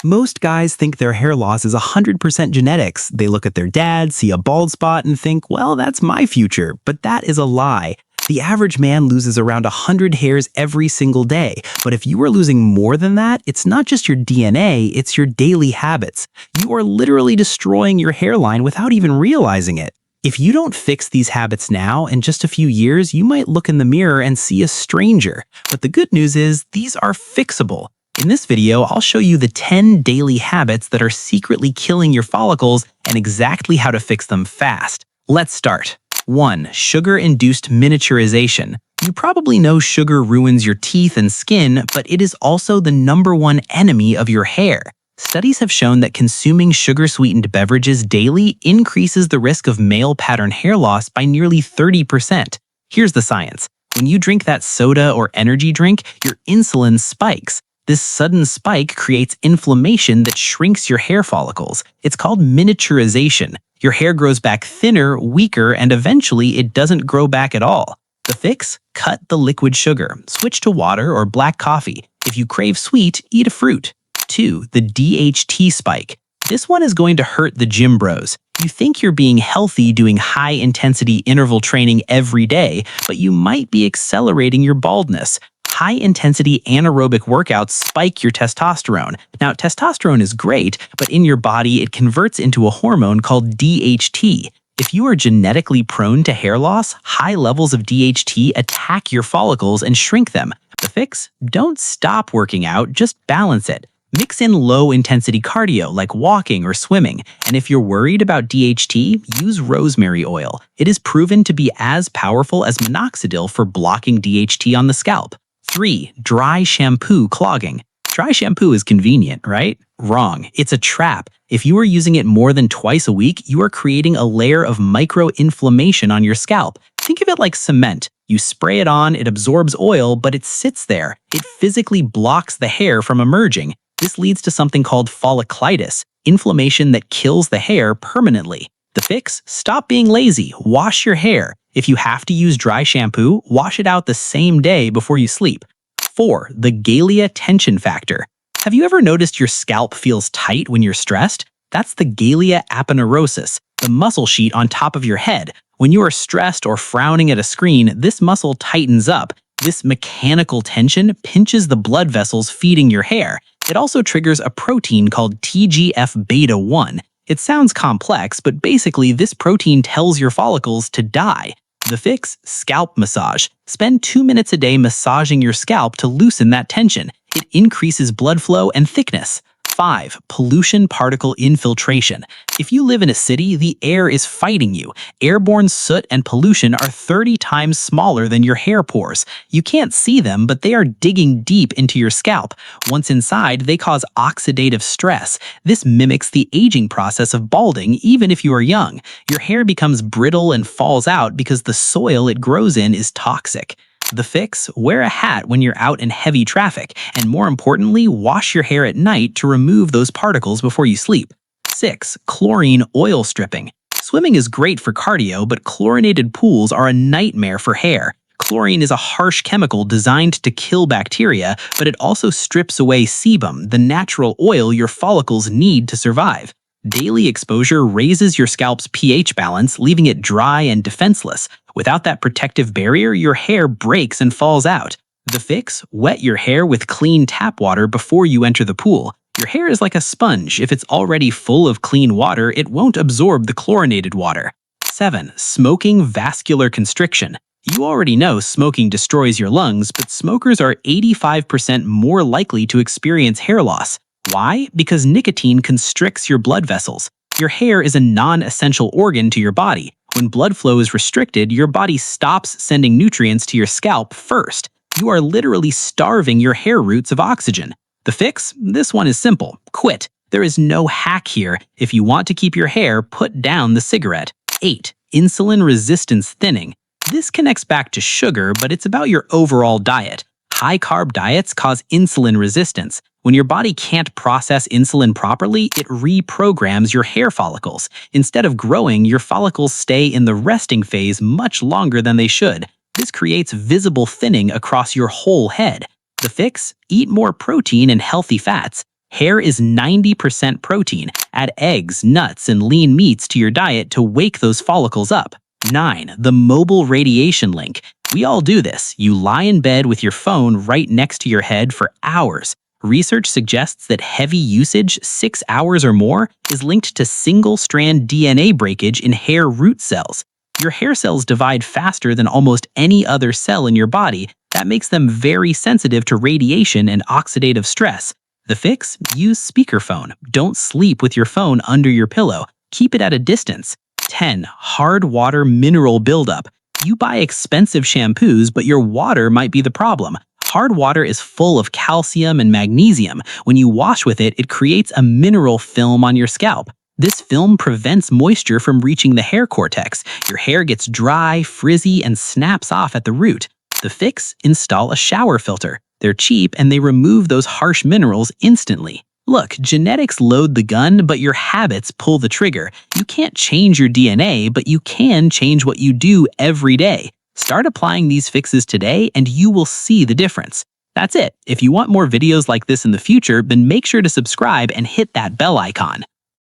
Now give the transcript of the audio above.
Most guys think their hair loss is 100% genetics. They look at their dad, see a bald spot, and think, well, that's my future. But that is a lie. The average man loses around 100 hairs every single day. But if you are losing more than that, it's not just your DNA, it's your daily habits. You are literally destroying your hairline without even realizing it. If you don't fix these habits now, in just a few years, you might look in the mirror and see a stranger. But the good news is, these are fixable. In this video, I'll show you the 10 daily habits that are secretly killing your follicles and exactly how to fix them fast. Let's start. 1. Sugar-induced miniaturization. You probably know sugar ruins your teeth and skin, but it is also the #1 enemy of your hair. Studies have shown that consuming sugar-sweetened beverages daily increases the risk of male pattern hair loss by nearly 30%. Here's the science. When you drink that soda or energy drink, your insulin spikes. This sudden spike creates inflammation that shrinks your hair follicles. It's called miniaturization. Your hair grows back thinner, weaker, and eventually it doesn't grow back at all. The fix? Cut the liquid sugar. Switch to water or black coffee. If you crave sweet, eat a fruit. 2. The DHT spike. This one is going to hurt the gym bros. You think you're being healthy doing high-intensity interval training every day, but you might be accelerating your baldness. High-intensity anaerobic workouts spike your testosterone. Now, testosterone is great, but in your body it converts into a hormone called DHT. If you are genetically prone to hair loss, high levels of DHT attack your follicles and shrink them. The fix? Don't stop working out, just balance it. Mix in low-intensity cardio like walking or swimming. And if you're worried about DHT, use rosemary oil. It is proven to be as powerful as minoxidil for blocking DHT on the scalp. 3. Dry shampoo clogging. Dry shampoo is convenient, right? Wrong. It's a trap. If you are using it more than twice a week, you are creating a layer of micro-inflammation on your scalp. Think of it like cement. You spray it on, it absorbs oil, but it sits there. It physically blocks the hair from emerging. This leads to something called folliculitis, inflammation that kills the hair permanently. The fix? Stop being lazy. Wash your hair. If you have to use dry shampoo, wash it out the same day before you sleep. 4. The Galea tension factor. Have you ever noticed your scalp feels tight when you're stressed? That's the Galea aponeurosis, the muscle sheet on top of your head. When you are stressed or frowning at a screen, this muscle tightens up. This mechanical tension pinches the blood vessels feeding your hair. It also triggers a protein called TGF-beta1. It sounds complex, but basically this protein tells your follicles to die. The fix? Scalp massage. Spend 2 minutes a day massaging your scalp to loosen that tension. It increases blood flow and thickness. 5. Pollution particle infiltration. If you live in a city, the air is fighting you. Airborne soot and pollution are 30 times smaller than your hair pores. You can't see them, but they are digging deep into your scalp. Once inside, they cause oxidative stress. This mimics the aging process of balding, even if you are young. Your hair becomes brittle and falls out because the soil it grows in is toxic. The fix? Wear a hat when you're out in heavy traffic, and more importantly, wash your hair at night to remove those particles before you sleep. 6. Chlorine oil stripping. Swimming is great for cardio, but chlorinated pools are a nightmare for hair. Chlorine is a harsh chemical designed to kill bacteria, but it also strips away sebum, the natural oil your follicles need to survive. Daily exposure raises your scalp's pH balance, leaving it dry and defenseless. Without that protective barrier, your hair breaks and falls out. The fix? Wet your hair with clean tap water before you enter the pool. Your hair is like a sponge. If it's already full of clean water, it won't absorb the chlorinated water. 7. Smoking vascular constriction. You already know smoking destroys your lungs, but smokers are 85% more likely to experience hair loss. Why? Because nicotine constricts your blood vessels. Your hair is a non-essential organ to your body. When blood flow is restricted, your body stops sending nutrients to your scalp first. You are literally starving your hair roots of oxygen. The fix? This one is simple. Quit. There is no hack here. If you want to keep your hair, put down the cigarette. 8. Insulin resistance thinning. This connects back to sugar, but it's about your overall diet. High-carb diets cause insulin resistance. When your body can't process insulin properly, it reprograms your hair follicles. Instead of growing, your follicles stay in the resting phase much longer than they should. This creates visible thinning across your whole head. The fix? Eat more protein and healthy fats. Hair is 90% protein. Add eggs, nuts, and lean meats to your diet to wake those follicles up. 9. The mobile radiation link. We all do this. You lie in bed with your phone right next to your head for hours. Research suggests that heavy usage, 6 hours or more, is linked to single-strand DNA breakage in hair root cells. Your hair cells divide faster than almost any other cell in your body. That makes them very sensitive to radiation and oxidative stress. The fix? Use speakerphone. Don't sleep with your phone under your pillow. Keep it at a distance. 10. Hard water mineral buildup. You buy expensive shampoos, but your water might be the problem. Hard water is full of calcium and magnesium. When you wash with it, it creates a mineral film on your scalp. This film prevents moisture from reaching the hair cortex. Your hair gets dry, frizzy, and snaps off at the root. The fix? Install a shower filter. They're cheap and they remove those harsh minerals instantly. Look, genetics load the gun, but your habits pull the trigger. You can't change your DNA, but you can change what you do every day. Start applying these fixes today and you will see the difference. That's it. If you want more videos like this in the future, then make sure to subscribe and hit that bell icon.